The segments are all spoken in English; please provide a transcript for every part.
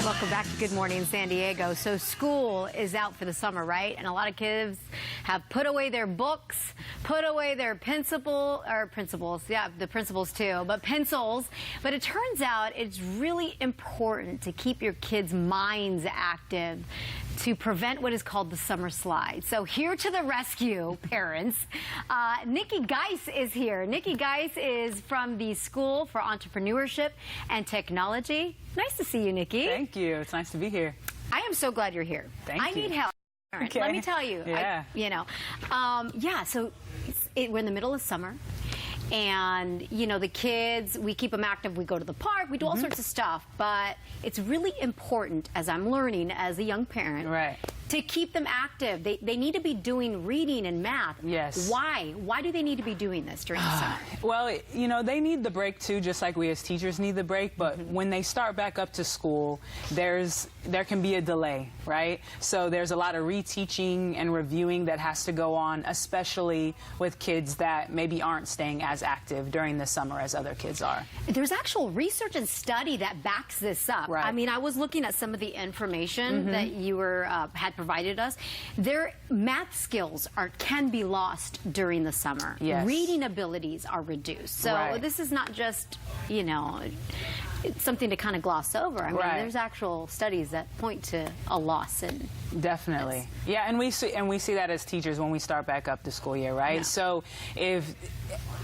Welcome back to Good Morning San Diego. So school is out for the summer, right? And a lot of kids have put away their books, put away their principals, yeah, the principals too, but pencils. But it turns out it's really important to keep your kids' minds active to prevent what is called the summer slide. So here to the rescue, parents. Nicki Geis is here. Nicki Geis is from the School for Entrepreneurship and Technology. Nice to see you, Nicki. Thank you. It's nice to be here. I am so glad you're here. Thank you. I need help. Okay. Let me tell you. Yeah. So we're in the middle of summer. And, you know, the kids, we keep them active. We go to the park. We do all sorts of stuff. But it's really important, as I'm learning as a young parent, right, to keep them active. They need to be doing reading and math. Yes. Why? Why do they need to be doing this during the summer? Well, you know, they need the break too, just like we as teachers need the break. But when they start back up to school, there can be a delay, right? So there's a lot of reteaching and reviewing that has to go on, especially with kids that maybe aren't staying as active during the summer as other kids are. There's actual research and study that backs this up. Right. I mean, I was looking at some of the information that you had provided us. Their math skills can be lost during the summer. Yes. Reading abilities are reduced. So this is not just, you know, it's something to kind of gloss over. I mean, there's actual studies that point to a loss in. Definitely. Yeah, and we see that as teachers when we start back up the school year, right? Yeah. So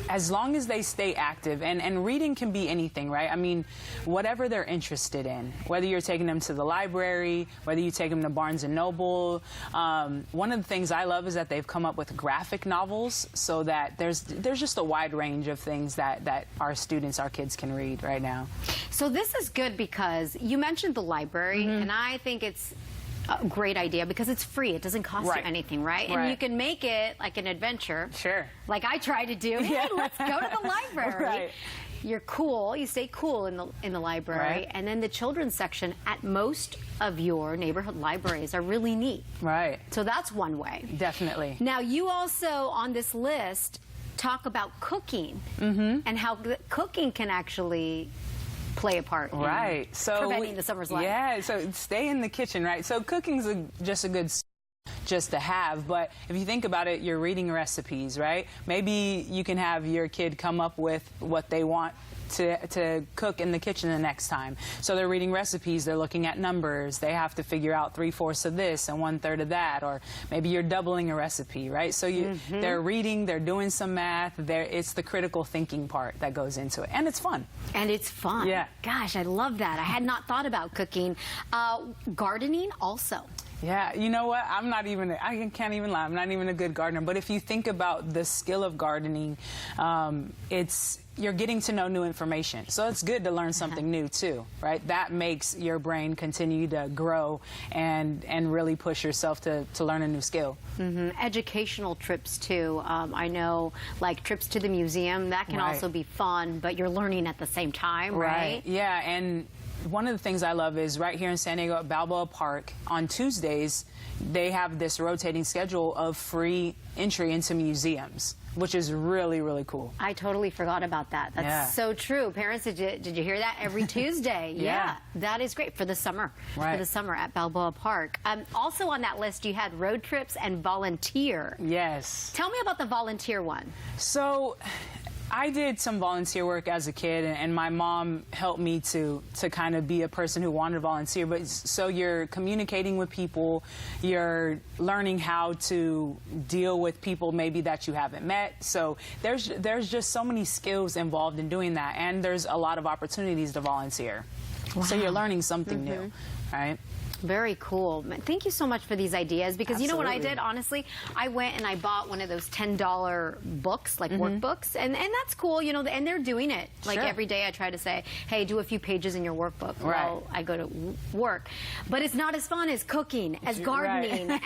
as long as they stay active, and reading can be anything, right? I mean, whatever they're interested in, whether you're taking them to the library, whether you take them to Barnes & Noble. One of the things I love is that they've come up with graphic novels so that there's just a wide range of things that our students, our kids can read right now. So this is good because you mentioned the library, and I think it's a great idea because it's free. It doesn't cost you anything, right? And you can make it like an adventure. Sure. Like I try to do. Hey, let's go to the library. Right. You're cool. You stay cool in the library. And then the children's section at most of your neighborhood libraries are really neat. Right. So that's one way. Definitely. Now, you also, on this list, talk about cooking and how cooking can actually play a part in preventing the summer slide. Yeah, so stay in the kitchen, right? So cooking's just a good just to have, but if you think about it, you're reading recipes, right? Maybe you can have your kid come up with what they want to cook in the kitchen the next time. So they're reading recipes, they're looking at numbers, they have to figure out 3/4 of this and 1/3 of that, or maybe you're doubling a recipe, right? So they're reading, they're doing some math, it's the critical thinking part that goes into it, and it's fun. And it's fun. Yeah. Gosh, I love that. I had not thought about cooking. Gardening also. Yeah, you know what? I can't even lie. I'm not even a good gardener. But if you think about the skill of gardening, you're getting to know new information. So it's good to learn something new too, right? That makes your brain continue to grow and really push yourself to learn a new skill. Educational trips too. I know, like trips to the museum, that can also be fun, but you're learning at the same time, right? Yeah, and one of the things I love is right here in San Diego at Balboa Park, on Tuesdays, they have this rotating schedule of free entry into museums, which is really, really cool. I totally forgot about that. That's so true. Parents, did you hear that? Every Tuesday. Yeah, that is great for the summer. For the summer at Balboa Park. Also on that list, you had road trips and volunteer. Yes. Tell me about the volunteer one. So I did some volunteer work as a kid, and my mom helped me to kind of be a person who wanted to volunteer. But so you're communicating with people, you're learning how to deal with people maybe that you haven't met. So there's just so many skills involved in doing that, and there's a lot of opportunities to volunteer. Wow. So you're learning something new, right? Very cool. Thank you so much for these ideas, because you know what I did, honestly? I went and I bought one of those $10 books, like workbooks, and that's cool, you know, and they're doing it. Like every day I try to say, hey, do a few pages in your workbook while I go to work. But it's not as fun as cooking, as gardening.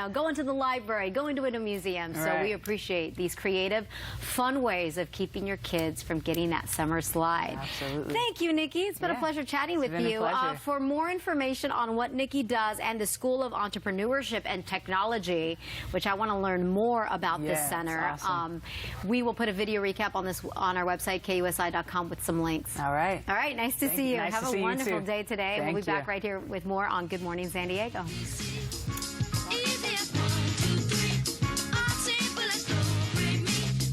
Now, going to the library, going to a museum. So we appreciate these creative, fun ways of keeping your kids from getting that summer slide. Absolutely. Thank you, Nicki. It's been a pleasure chatting with you. For more information on what Nicki does and the School of Entrepreneurship and Technology, which I want to learn more about this center, awesome. we will put a video recap on this on our website, KUSI.com, with some links. All right. All right. Nice to see you. Nice Have a wonderful day today. We'll be back right here with more on Good Morning San Diego.